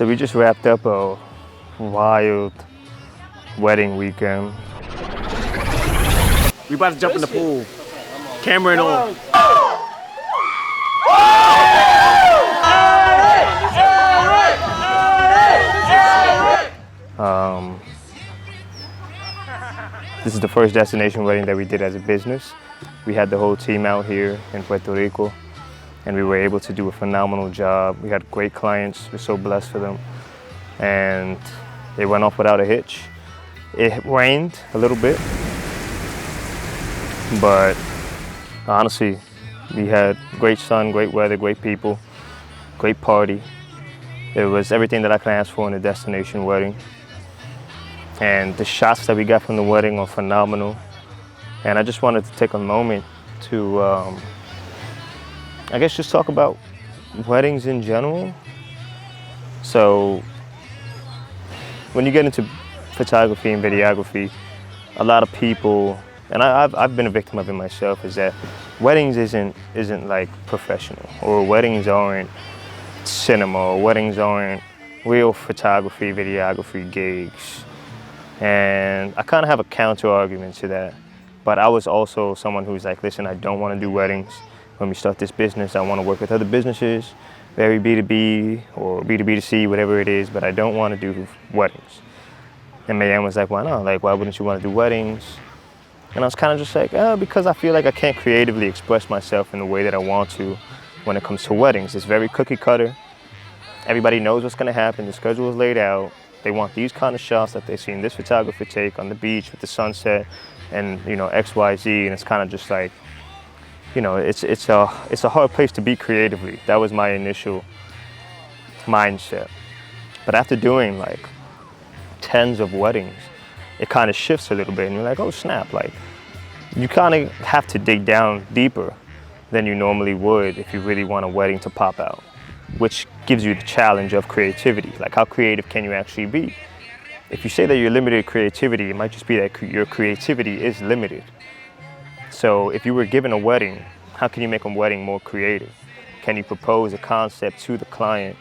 So we just wrapped up a wild wedding weekend. We about to jump in the pool. Camera and all. This is the first destination wedding that we did as a business. We had the whole team out here in Puerto Rico, and we were able to do a phenomenal job. We had great clients. We're so blessed for them. And it went off without a hitch. It rained a little bit, but honestly, we had great sun, great weather, great people, great party. It was everything that I can ask for in a destination wedding. And the shots that we got from the wedding are phenomenal. And I just wanted to take a moment to, I guess, just talk about weddings in general. So when you get into photography and videography, a lot of people, and I've been a victim of it myself, is that weddings isn't like professional, or weddings aren't cinema, or weddings aren't real photography, videography gigs. And I kind of have a counter argument to that. But I was also someone who's like, listen, I don't want to do weddings. When we start this business, I want to work with other businesses, very B2B or B2B2C, whatever it is, but I don't want to do weddings. And Mayan was like, why not? Like, why wouldn't you want to do weddings? And I was kind of just like, because I feel like I can't creatively express myself in the way that I want to when it comes to weddings. It's very cookie cutter. Everybody knows what's going to happen. The schedule is laid out. They want these kind of shots that they've seen this photographer take on the beach with the sunset and, you know, X, Y, Z. And it's kind of just like, you know, it's a hard place to be creatively. That was my initial mindset. But after doing like tens of weddings, it kind of shifts a little bit and you're like, oh snap, like you kind of have to dig down deeper than you normally would if you really want a wedding to pop out, which gives you the challenge of creativity. Like, how creative can you actually be? If you say that you're limited creativity, it might just be that your creativity is limited. So if you were given a wedding, how can you make a wedding more creative? Can you propose a concept to the client,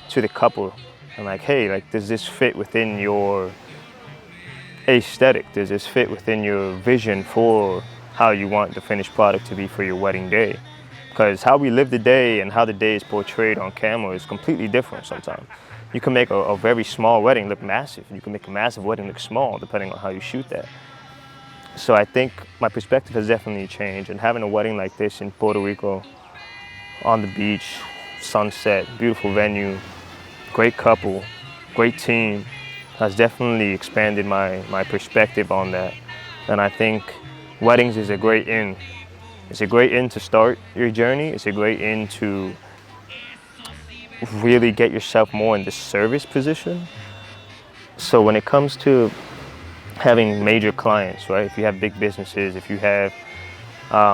to the couple, and like, hey, like, does this fit within your aesthetic? Does this fit within your vision for how you want the finished product to be for your wedding day? Because how we live the day and how the day is portrayed on camera is completely different sometimes. You can make a very small wedding look massive. You can make a massive wedding look small, depending on how you shoot that. So I think my perspective has definitely changed. And having a wedding like this in Puerto Rico, on the beach, sunset, beautiful venue, great couple, great team, has definitely expanded my perspective on that. And I think weddings is a great in. It's a great in to start your journey. It's a great in to really get yourself more in the service position. So when it comes to having major clients, right? If you have big businesses, if you have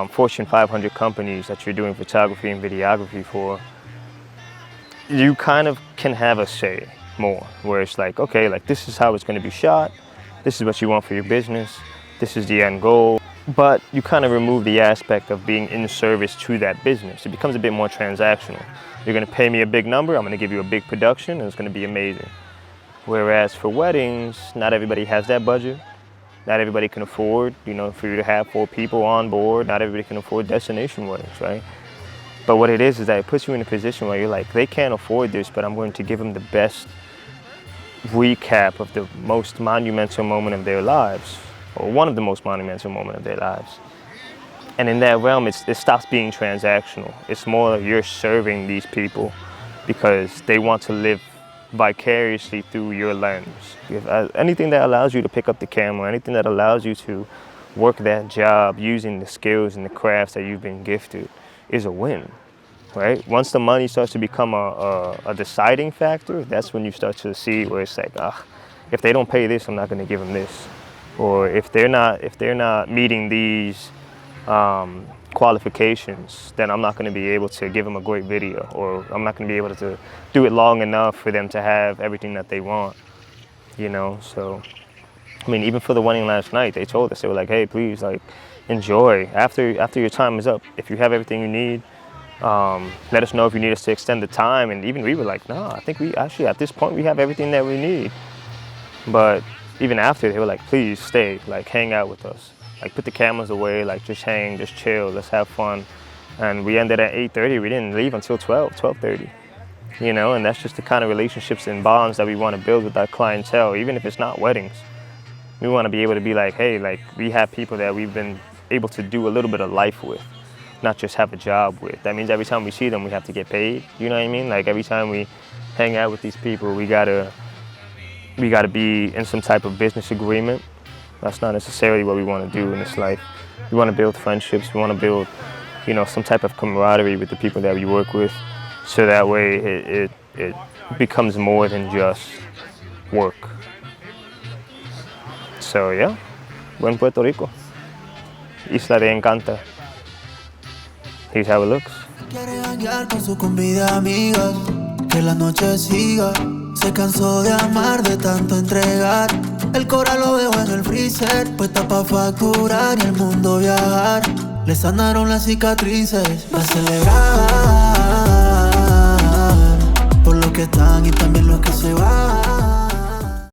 Fortune 500 companies that you're doing photography and videography for, you kind of can have a say more, where it's like, okay, like this is how it's going to be shot. This is what you want for your business. This is the end goal. But you kind of remove the aspect of being in service to that business. It becomes a bit more transactional. You're going to pay me a big number, I'm going to give you a big production, and it's going to be amazing. Whereas for weddings, not everybody has that budget. Not everybody can afford, you know, for you to have 4 people on board. Not everybody can afford destination weddings, right? But what it is that it puts you in a position where you're like, they can't afford this, but I'm going to give them the best recap of the most monumental moment of their lives, or one of the most monumental moments of their lives. And in that realm, it stops being transactional. It's more you're serving these people because they want to live vicariously through your lens. If, anything that allows you to pick up the camera, anything that allows you to work that job using the skills and the crafts that you've been gifted is a win, right? Once the money starts to become a deciding factor, that's when you start to see where it's like, if they don't pay this, I'm not going to give them this. Or if they're not meeting these qualifications, then I'm not going to be able to give them a great video, or I'm not going to be able to do it long enough for them to have everything that they want, you know? So, I mean, even for the wedding last night, they told us, they were like, hey, please, like, enjoy. After your time is up, if you have everything you need, Let us know if you need us to extend the time. And even we were like, no, I think we actually, at this point, we have everything that we need. But even after, they were like, please stay, like hang out with us. Like put the cameras away, like just hang, just chill, let's have fun. And we ended at 8:30, we didn't leave until 12:30. You know, and that's just the kind of relationships and bonds that we want to build with our clientele, even if it's not weddings. We want to be able to be like, hey, like we have people that we've been able to do a little bit of life with, not just have a job with. That means every time we see them, we have to get paid. You know what I mean? Like every time we hang out with these people, we gotta be in some type of business agreement. That's not necessarily what we want to do in this life. We want to build friendships. We want to build, you know, some type of camaraderie with the people that we work with, so that way it becomes more than just work. So yeah, buen Puerto Rico, Isla de Encanta. Here's how it looks. Quiere janguear con su convida amigas, que la noche siga. Se cansó de amar, de tanto entregar. El coral lo dejó en el freezer, puesta pa' facturar y el mundo viajar. Le sanaron las cicatrices, va a celebrar.